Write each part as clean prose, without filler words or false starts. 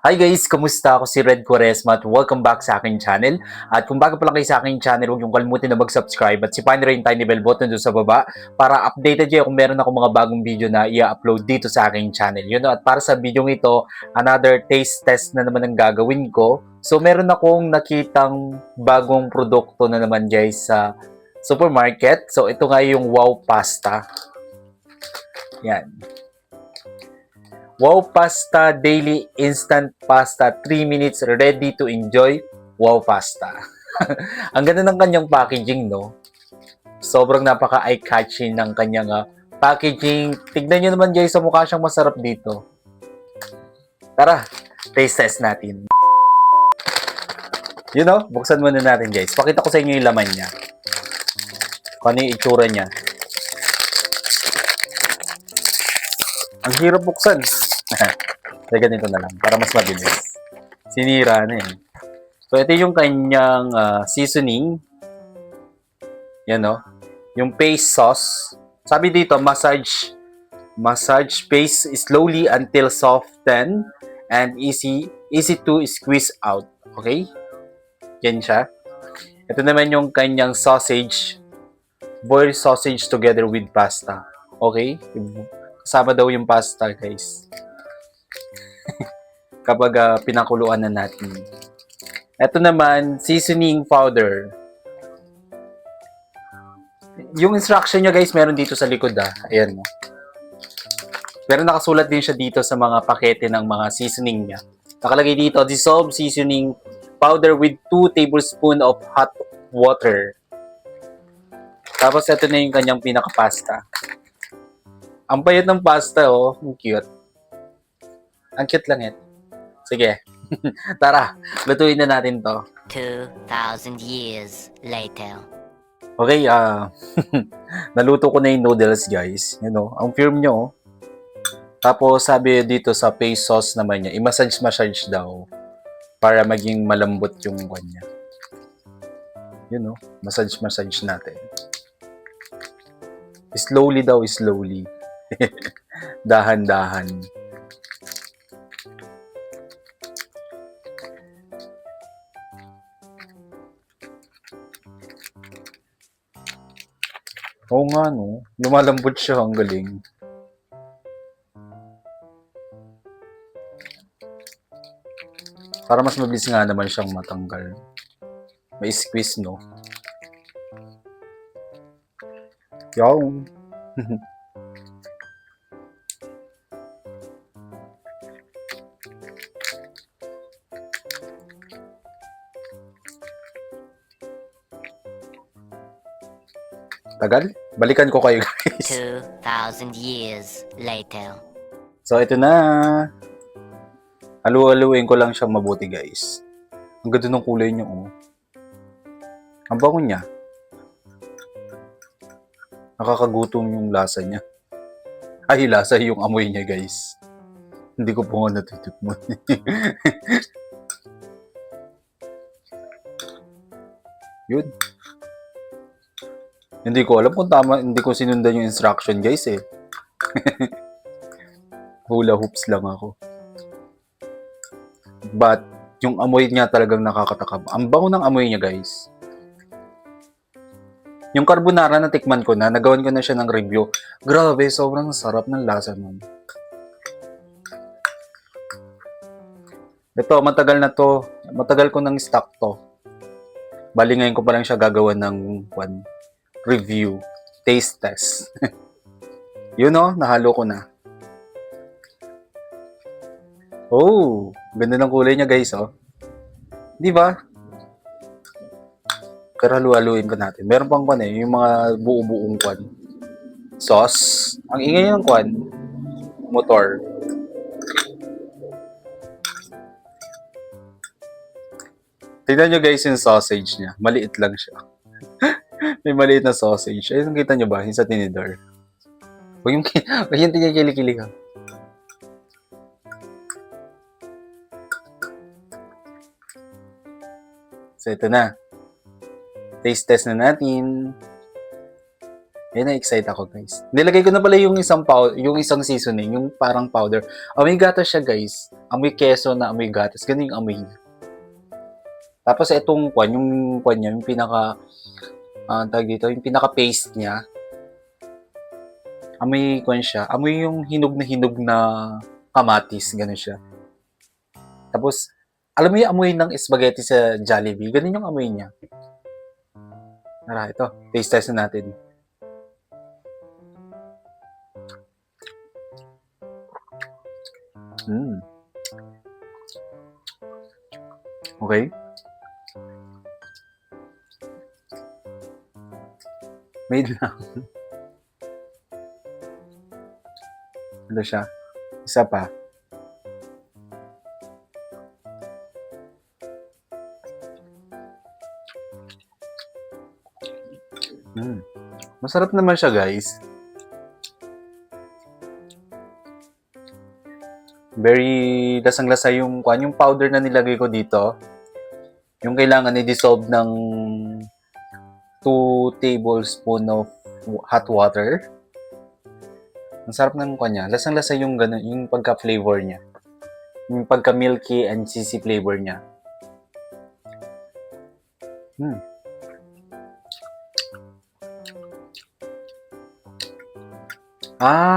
Hi guys! Kamusta? Ako si Red Quaresma at welcome back sa aking channel. At kung bago pa lang kayo sa aking channel, huwag niyong kalimutan na mag-subscribe at sipain na rin yung tiny bell button doon sa baba para updated kayo kung meron ako mga bagong video na i-upload dito sa aking channel. Yun, at para sa video ito, another taste test na naman ang gagawin ko. So meron akong nakitang bagong produkto na naman guys sa supermarket. So ito nga yung Wow Pasta. Yan. Wow Pasta Daily Instant Pasta 3 minutes ready to enjoy. Wow Pasta. Ang ganda ng kanyang packaging, no? Sobrang napaka eye-catching ng kanyang packaging. Tignan nyo naman guys, sa mukha siyang masarap dito. Tara, taste test natin. You know, buksan muna natin guys. Pakita ko sa inyo yung laman niya. Kung ano yung itsura niya. Ang hirap buksan. Kaya ganito na lang, para mas mabilis. Sinira na eh. So, ito yung kanyang seasoning. Yan o. Yung paste sauce. Sabi dito, massage paste slowly until soften and easy to squeeze out. Okay? Yan siya. Ito naman yung kanyang sausage. Boil sausage together with pasta. Okay? Kasama daw yung pasta, guys. Kapag pinakuluan na natin. Ito naman, seasoning powder. Yung instruction niya guys, meron dito sa likod Ayan mo. Pero nakasulat din siya dito sa mga pakete ng mga seasoning niya. Nakalagay dito, dissolve seasoning powder with 2 tablespoons of hot water. Tapos ito na yung kanyang pinaka-pasta. Ang payat ng pasta, oh. Ang cute. Ang cute lang yan. Sige. Tara, lutuin na natin to. 2,000 years later. Okay, naluto ko na yung noodles, guys. You know, ang firm nyo. Tapos, sabi dito sa paste sauce naman niya, i-massage daw para maging malambot yung kanya. You know, massage natin. Slowly daw, slowly. Dahan-dahan. Oo nga, no? Lumalambot siya, ang galing. Para mas mabilis nga naman siyang matanggal. May squeeze, no? Yung. Tagal? Balikan ko kayo, guys. 2,000 years later. So, ito na. Halu-haluin ko lang siyang mabuti, guys. Ang ganda ng kulay niya, oh. Ang bango niya. Nakakagutom yung lasa niya. Ay, lasa yung amoy niya, guys. Hindi ko po nga natutukman. Yun. Hindi ko alam kung tama, hindi ko sinundan yung instruction, guys, eh. Hula hoops lang ako. But, yung amoy niya talagang nakakatakam. Ang bango ng amoy niya, guys. Yung carbonara na tikman ko na, nagawan ko na siya ng review. Grabe, sobrang sarap ng lasa nun. Ito, matagal na to. Matagal ko nang stock to. Bali ngayon ko pa lang siya gagawa ng review. Taste test. Yun nahalo ko na. Oh, ganda ng kulay niya guys, oh. Di ba? Pero halu-haluin ko natin. Meron pang yung mga buo-buong sauce. Ang ingay ng motor. Tignan nyo guys yung sausage niya. Maliit lang siya. May maliit na sausage. Ayun, kita nyo ba? Yung sa tinidor. Huwag yung kilikili ka. So, ito na. Taste test na natin. Yan na-excite ako, guys. Nilagay ko na pala yung isang seasoning, yung parang powder. Amoy gatas siya, guys. Amoy keso na amoy gatas. Ganun yung amoy niya. Tapos itong kwan niya, yung pinaka, tawag dito, yung pinaka-paste niya. Amoy kwan siya. Amoy yung hinog na kamatis. Ganun siya. Tapos, alam mo yung amoy ng spaghetti sa Jollibee? Ganun yung amoy niya. Tara, ito. Taste test na natin. Okay. Wait lang. Ano siya? Isa pa. Masarap naman siya, guys. Very lasang-lasa yung powder na nilagay ko dito. Yung kailangan i-dissolve ng 2 tablespoon of hot water. Ang sarap ng kanya. Lasang-lasa yung ganun, yung pagka-flavor niya. Yung pagka-milky and cheesy flavor niya.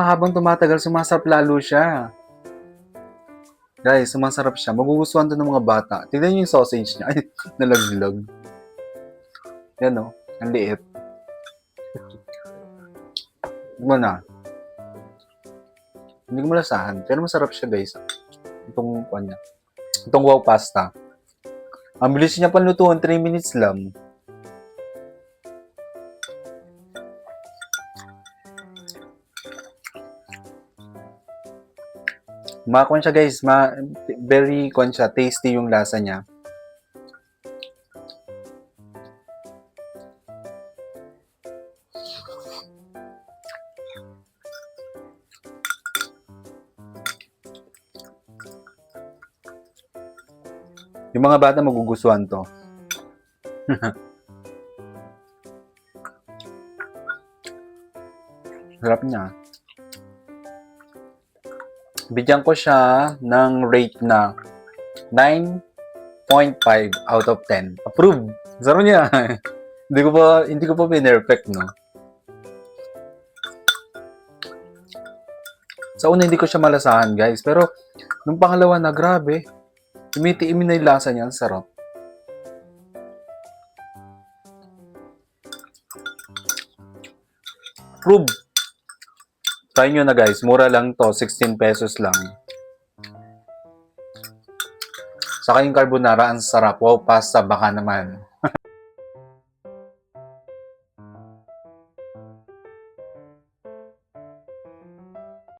Habang tumatagal, sumasarap lalo siya. Guys, sumasarap siya. Magugustuhan to ng mga bata. Tignan niyo yung sausage niya. Ay, nalaglag. Yan o. Ang liit. Ano na? Hindi ko malasahan. Pero masarap siya, guys. Itong niya. Itong wow pasta. Ang bilis niya panlutuan. 3 minutes lang. Makakon siya, guys. Very tasty yung lasa niya. Yung mga bata magugustuhan to. Sarap niya. Bigyan ko siya ng rate na 9.5 out of 10. Approve. Sarap niya. hindi ko pa pinerfect, no? Sa una, hindi ko siya malasahan, guys. Pero, nung pangalawa na, grabe. Tumitiimin na yung lasa niya. Ang sarap. Approve. Try nyo na, guys. Mura lang to. 16 pesos lang. Saka yung carbonara, ang sarap. Wow, pasta. Baka naman.